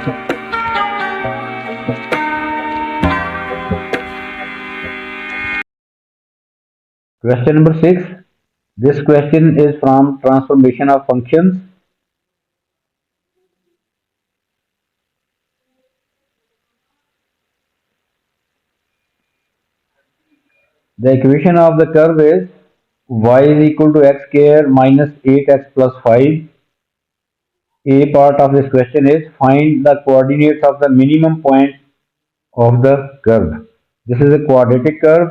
Question number 6. This question is from transformation of functions. The equation of the curve is y is equal to x square minus 8x plus 5. A part of this question is find the coordinates of the minimum point of the curve. This is a quadratic curve.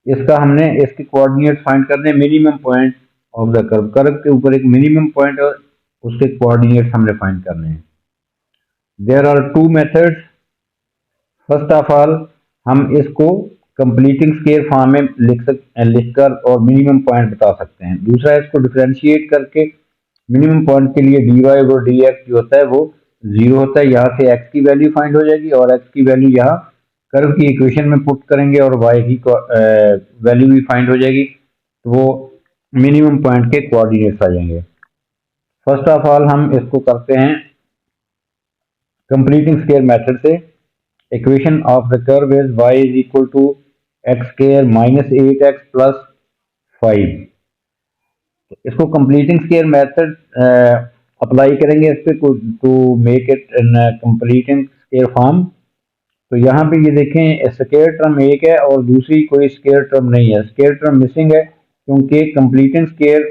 इसका हमने इसके coordinate find करने minimum point of the curve, curve के ऊपर एक minimum point और उसके coordinates हमने फाइंड करने हैं. There are two methods. First of all हम इसको कंप्लीटिंग स्केयर फॉर्म में लिखकर और मिनिमम पॉइंट बता सकते हैं. दूसरा इसको डिफरेंशिएट करके मिनिमम पॉइंट के लिए dy और dx जो होता है वो 0 होता है. यहाँ से x की वैल्यू फाइंड हो जाएगी और x की वैल्यू यहाँ कर्व की इक्वेशन में पुट करेंगे और y की वैल्यू भी फाइंड हो जाएगी, तो वो मिनिमम पॉइंट के कोऑर्डिनेट्स आ जाएंगे. फर्स्ट ऑफ ऑल हम इसको करते हैं कंप्लीटिंग स्केयर मेथड से. Equation of the curve is y is equal to x square minus 8x plus 5. इसको कंप्लीटिंग स्केयर मेथड अप्लाई करेंगे इस पे to make it in completing square form. तो यहाँ पे ये देखें स्केयर टर्म एक है और दूसरी कोई स्केयर टर्म नहीं है. स्केयर टर्म मिसिंग है क्योंकि कंप्लीटिंग स्केयर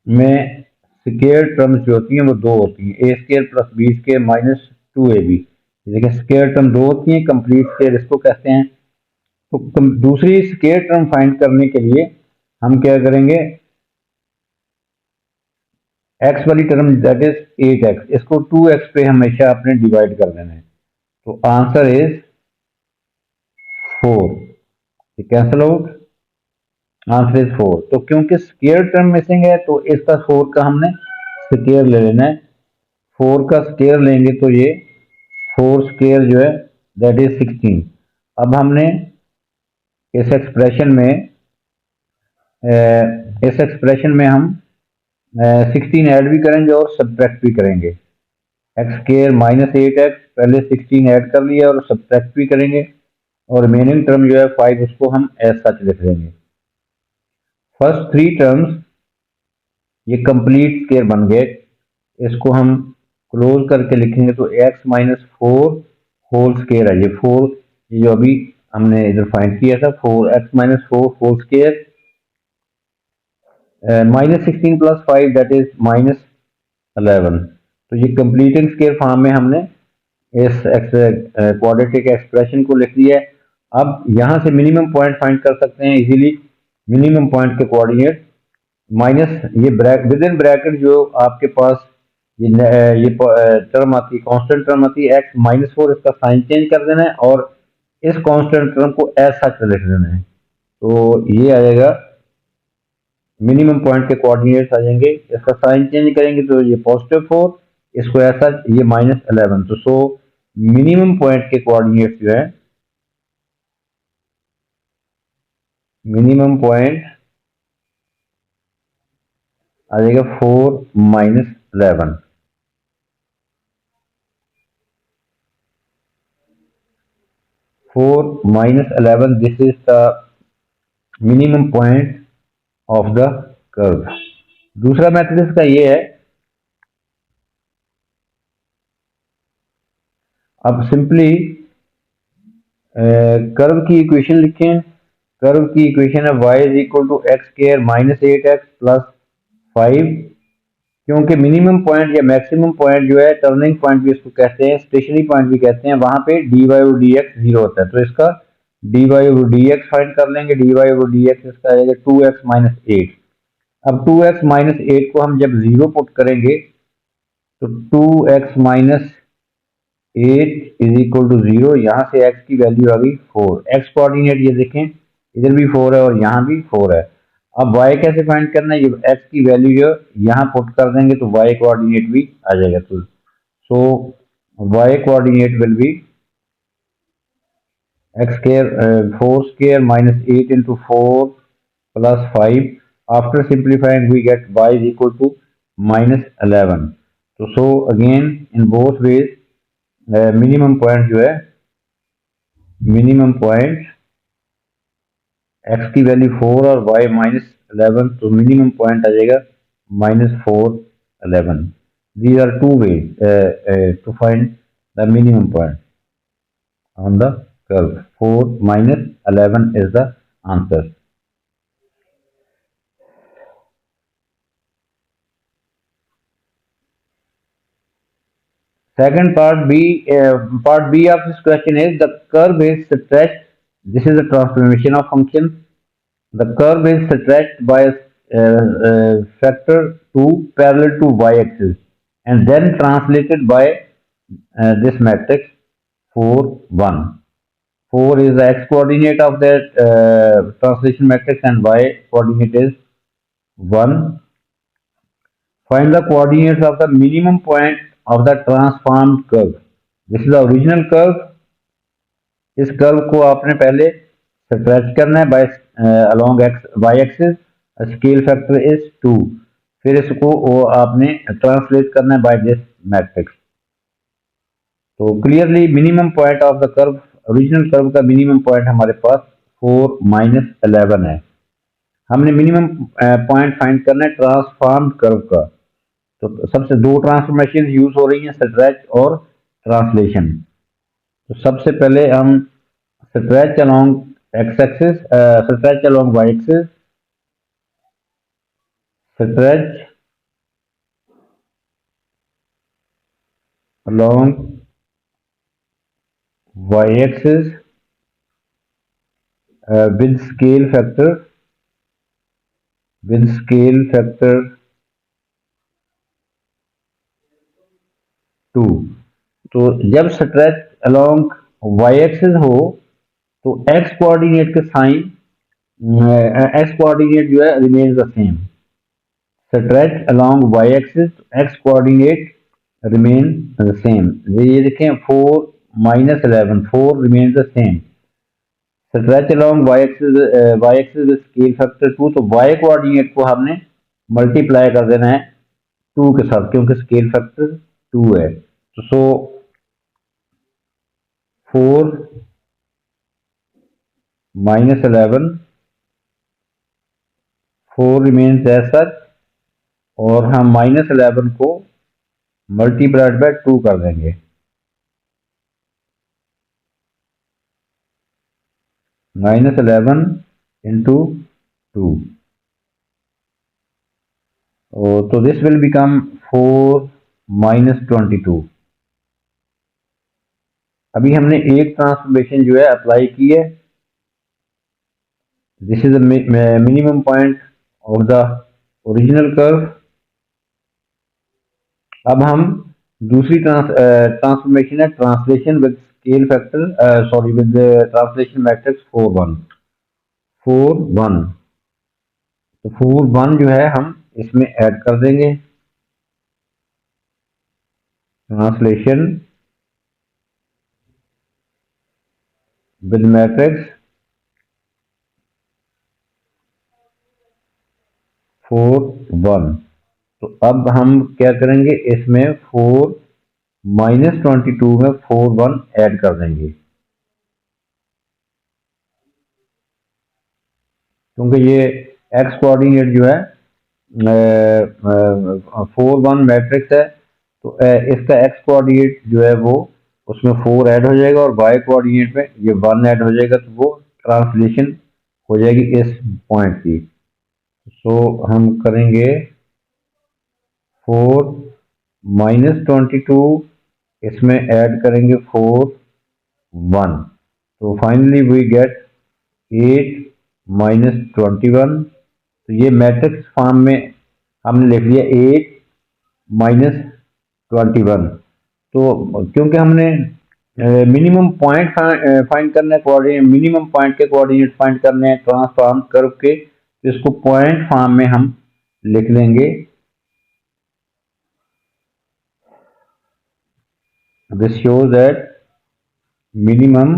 में स्केयर टर्म्स जो होती हैं वो दो होती हैं, a square plus b square minus 2ab. देखिए स्केयर टर्म दो होती हैं, कंप्लीट स्केयर इसको कहते हैं. तो दूसरी स्केयर टर्म फाइंड करने के लिए हम क्या करेंगे, x वाली टर्म दैट इज 8x, इसको 2x पे हमेशा आपने डिवाइड कर देना है. तो answer is 4. Cancel out, answer is 4. तो क्योंकि स्केयर टर्म मिसिंग है तो इसका 4 का हमने स्केयर ले लेना है. 4 का स्केयर लेंगे तो ये 4 स्केयर जो है दैट इज 16. अब हमने इस एक्सप्रेशन में हम 16 ऐड भी करेंगे और सब्ट्रैक्ट भी करेंगे. एक्स स्केयर माइनस 8x पहले 16 ऐड कर लिया और सब्ट्रैक्ट भी करेंगे और रिमेनिंग टर्म जो है 5 उसको हम एज सच लिख देंगे. फर्स्ट थ्री टर्म्स ये कंप्लीट स्केयर बन गए. इसको हम क्लोज करके लिखेंगे तो x माइनस 4 होल स्केयर है. ये 4 ये जो अभी हमने इधर फाइंड किया था 4x minus 4 whole square minus 16 plus 5 that is minus 11. तो ये कंप्लीटिंग स्केयर फॉर्म में हमने इस क्वाड्रेटिक एक्सप्रेशन को लिख दिया है. अब यहाँ से मिनिमम पॉइंट फाइंड कर सकते हैं इजीली. मिनिमम पॉइंट के कोऑर्डिनेट माइनस ये विद इन ब्रैकेट जो आपके पास ये टर्म आती है, कांस्टेंट टर्म आती है x माइनस 4, इसका साइन चेंज कर देना है और इस कांस्टेंट टर्म को एज सच लिख देना है. तो ये आ जाएगा मिनिमम पॉइंट के कोऑर्डिनेट्स आ जाएंगे. इसका साइन चेंज करेंगे तो ये पॉजिटिव 4, इसको ऐसा ये माइनस 11. तो सो मिनिमम पॉइंट के कोऑर्डिनेट्स जो है मिनिमम पॉइंट आ जाएगा 4 minus 11. This is the minimum point of the curve. दूसरा मेथड इसका ये है, अब सिंपली कर्व की इक्वेशन लिखें. कर्व की इक्वेशन है y is equal to x square minus 8x plus 5. क्योंकि मिनिमम पॉइंट या मैक्सिमम पॉइंट जो है टर्निंग पॉइंट भी इसको कहते हैं, स्टेशनरी पॉइंट भी कहते हैं, वहां पे dy और dx 0 होता है. तो इसका dy और dx फाइंड कर लेंगे. dy और dx इसका आ जाएगा 2x माइनस 8. अब 2x माइनस 8 को हम जब 0 पुट करेंगे तो 2x minus 8 is equal to 0. यहाँ से x की वैल्यू आ गई 4. x कोऑर्डिनेट ये देखें इधर भी 4 है और यहाँ भी 4 है. अब y कैसे फाइंड करना है, ये x की वैल्यू जो यहाँ पुट कर देंगे तो y कोऑर्डिनेट भी आ जाएगा. तो सो y coordinate will be x square 4 square minus 8 into 4 plus 5. After simplifying we get y is equal to minus 11. तो so again in both ways minimum point जो है, मिनिमम पॉइंट एक्स की value 4 और Y -11, तो minimum point आ जाएगा -4, 11. These are two ways to find the minimum point on the curve. 4 - 11 is the answer. Second part B of this question is the curve is stretched. This is a transformation of function. The curve is stretched by factor 2 parallel to y-axis and then translated by this matrix 4, 1. 4 is the x coordinate of that translation matrix and y coordinate is 1. Find the coordinates of the minimum point of the transformed curve. This is the original curve. इस curve को आपने पहले stretch करना है by along x y axis, scale factor is 2. फिर इसको वो आपने ट्रांसलेट करना है बाय दिस मैट्रिक्स. तो clearly minimum point of the curve, original curve का मिनिमम पॉइंट हमारे पास 4 - 11 है. हमने मिनिमम पॉइंट फाइंड करना है ट्रांसफॉर्म्ड कर्व का. तो सबसे दो ट्रांसफॉर्मेशन यूज हो रही हैं, स्ट्रेच और ट्रांसलेशन. तो सबसे पहले हम stretch along x-axis, stretch along y-axis, stretch along y-axis with scale factor 2. तो जब stretch along y-axis हो तो x कोऑर्डिनेट के साइन, x कोऑर्डिनेट जो है remains the same. stretch along y-axis x coordinate remain the same. ये देखें 4 - 11, 4 remains the same. Stretch along y-axis with scale factor 2, तो y कोऑर्डिनेट को हमने मल्टीप्लाई कर देना है 2 के साथ क्योंकि स्केल फैक्टर 2 है. तो सो 4 - 11, 4 remains as such और हम -11 को मल्टीप्लाइड बाय 2 कर देंगे. -11 into 2. तो दिस विल बिकम 4 - 22. अभी हमने एक ट्रांसफॉर्मेशन जो है अप्लाई की है. This is the minimum point of the original curve. अब हम दूसरी ट्रांसफॉर्मेशन है translation with scale factor, sorry with translation matrix 4, 1. 4, 1. तो 4, 1 जो है हम इसमें ऐड कर देंगे. Translation with matrix 4, 1. तो अब हम क्या करेंगे, इसमें 4 - 22 में 4, 1 ऐड कर देंगे क्योंकि ये एक्स कोऑर्डिनेट जो है 4, 1 मैट्रिक्स है. तो इसका एक्स कोऑर्डिनेट जो है वो उसमें 4 ऐड हो जाएगा और वाई कोऑर्डिनेट में ये 1 ऐड हो जाएगा. तो वो ट्रांसलेशन हो जाएगी इस पॉइंट की. सो हम करेंगे 4 - 22, इसमें ऐड करेंगे 4, 1. तो फाइनली वी गेट 8 - 21. तो ये मैट्रिक्स फॉर्म में हमने लिख लिया 8 - 21. तो क्योंकि हमने मिनिमम पॉइंट फाइंड करना है, मिनिमम पॉइंट के कोऑर्डिनेट फाइंड करने हैं ट्रांसफॉर्म कर्व के, तो इसको पॉइंट फॉर्म में हम लिख लेंगे. This shows that minimum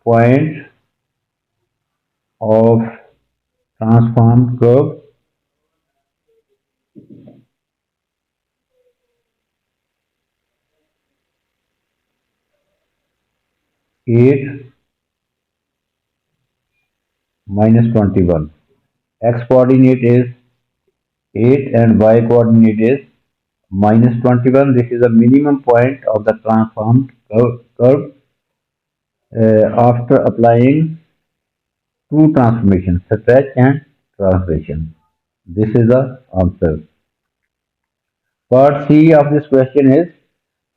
point of transformed curve 8 minus 21. X coordinate is 8 and y coordinate is minus 21. This is the minimum point of the transformed curve after applying two transformations, stretch and translation. This is the answer. Part C of this question is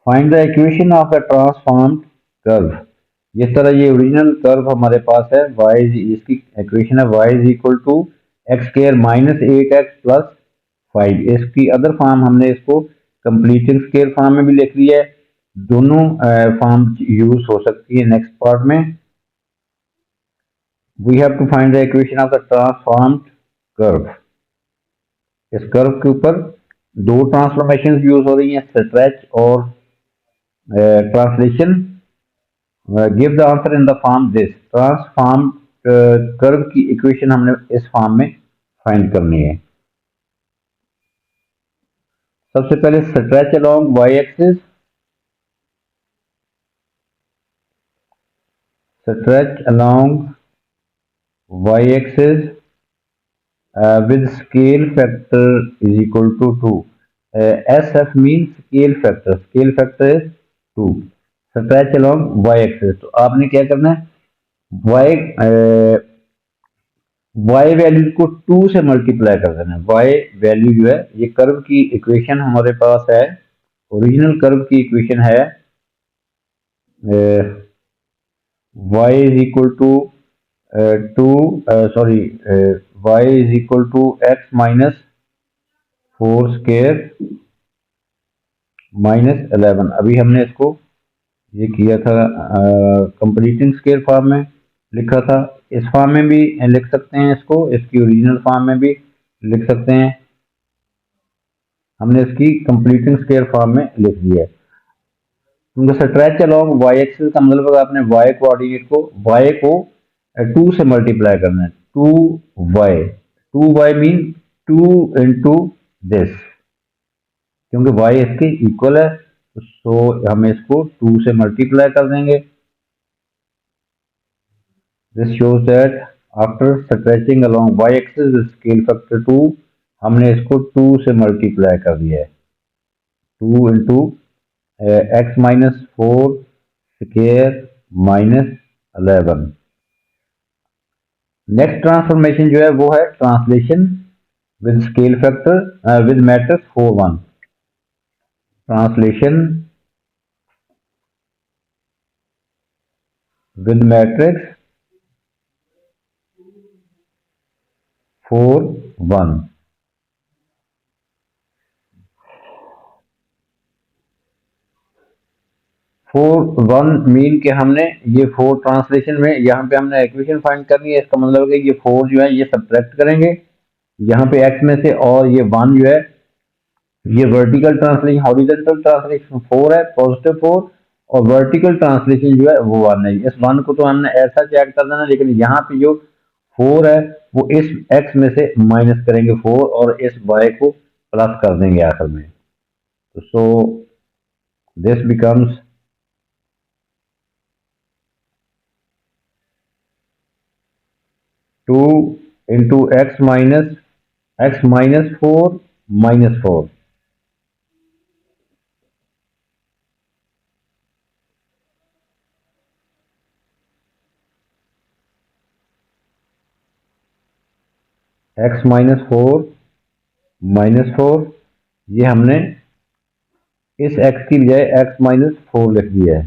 find the equation of the transformed curve. जिस तरह ये original curve हमारे पास है y इसकी equation है y is equal to x square minus 8x plus 5। इसकी other form हमने इसको कंप्लीटिंग स्केयर फॉर्म में भी लिख लिया है। दोनों फॉर्म यूज हो सकती है नेक्स्ट पार्ट में। We have to find the equation of the transformed curve. इस कर्व के ऊपर दो ट्रांसफॉर्मेशन यूज हो रही हैं, स्ट्रेच और translation. Give the answer in the form this. Transform curve की इक्वेशन हमने इस फॉर्म में फाइंड करनी है। सबसे पहले stretch along y axis, stretch along y axis with scale factor is equal to 2. SF means scale factor. Scale factor is 2. Stretch along y-axis. तो आपने क्या करना है, y वैल्यू को 2 से मल्टीप्लाई कर देना है। y वैल्यू जो है, ये कर्व की इक्वेशन हमारे पास है, ओरिजिनल कर्व की इक्वेशन है y is equal to y is equal to x minus 4 square minus 11। अभी हमने इसको ये किया था कंप्लीटिंग स्केयर फॉर्म में लिखा था। इस फॉर्म में भी लिख सकते हैं इसको, इसकी ओरिजिनल फॉर्म में भी लिख सकते हैं। हमने इसकी कंप्लीटिंग स्केयर फॉर्म में लिख दिया है। क्योंकि स्ट्रेच अलोंग वाई एक्सिस का मतलब आपने वाई कोऑर्डिनेट को वाई को 2 से मल्टीप्लाई करना है। 2y मीन 2 इंटू दिस, क्योंकि y इसके इक्वल है, तो हम इसको 2 से मल्टीप्लाई कर देंगे। This shows that after stretching along y axis with scale factor 2, हमने इसको 2 से मल्टीप्लाई कर दिया है। 2 into x minus 4 square minus 11। Next transformation जो है वो है translation with scale factor with matrix 4 1। Translation with matrix 4 1। Four one mean के हमने ये 4 ट्रांसलेशन में यहाँ पे हमने इक्वेशन फाइंड करनी है। इसका मतलब है कि ये 4 जो है ये सब्ट्रैक्ट करेंगे यहाँ पे x में से, और ये 1 जो है ये वर्टिकल ट्रांसलेशन, हॉरिजॉन्टल ट्रांसलेशन 4 है, पॉजिटिव 4, और वर्टिकल ट्रांसलेशन जो है वो 1 है। इस 1 को तो हमने ऐसा चेक कर देना, लेकिन यहाँ पे जो 4 है वो इस x में से माइनस करेंगे 4 और इस y को प्लस कर देंगे आखिर में। तो so this becomes 2 into x minus 4 minus 4। x minus 4 minus 4, ये हमने इस x की बजाय x minus 4 लिख दिया है।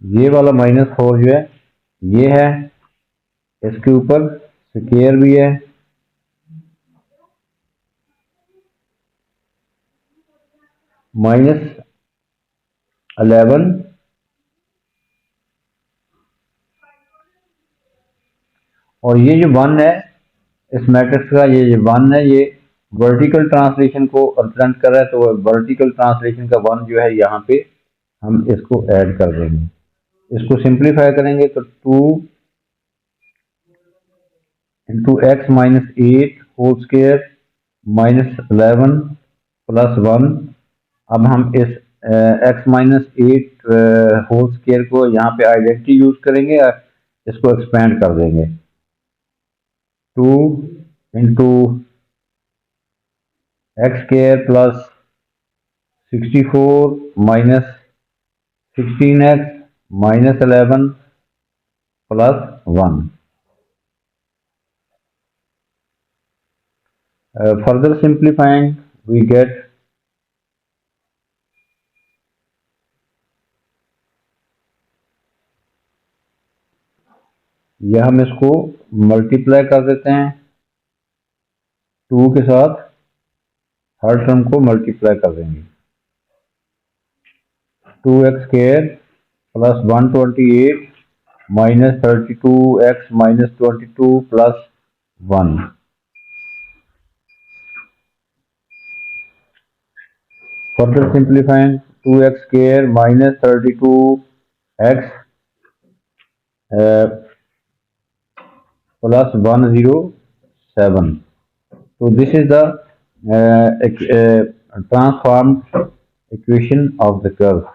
ये वाला -4 जो है ये है, इसके ऊपर स्क्वायर भी है, -11, और ये जो 1 है इस मैट्रिक्स का, ये 1 है, ये वर्टिकल ट्रांसलेशन को रिप्रेजेंट कर रहा है। तो वर्टिकल ट्रांसलेशन का 1 जो है यहाँ पे हम इसको ऐड कर देंगे। इसको सिंप्लीफाई करेंगे तो 2 into x minus 8 whole square minus 11 plus 1। अब हम इस x minus eight whole square को यहाँ पे आइडेंटिटी यूज करेंगे, इसको एक्सपेंड कर देंगे। 2 into x square plus 64 minus 16x minus 11 plus 1। Further simplifying, we get यह हम इसको मल्टीप्लाई कर देते हैं 2 के साथ, हर टर्म को मल्टीप्लाई कर देंगे। 2x square plus 128 minus 32x minus 22 plus 1। Further simplifying, 2x square minus 32x plus 107. So this is the transformed equation of the curve.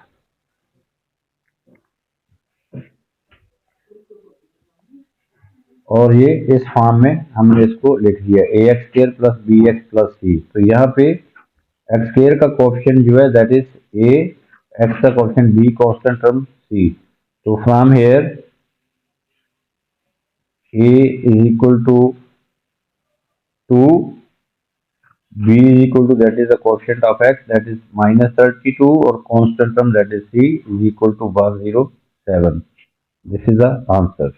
और ये इस फॉर्म में हमने इसको लिख दिया ax square plus bx plus c। तो यहाँ पे एक्स स्क्वायर का कोएफिशिएंट जो है दैट इज a, एक्स का coefficient b, constant term c। तो from here a is equal to 2, b is equal to that is the coefficient of x that is minus 32 और constant term that is c is equal to 107. This is the answer.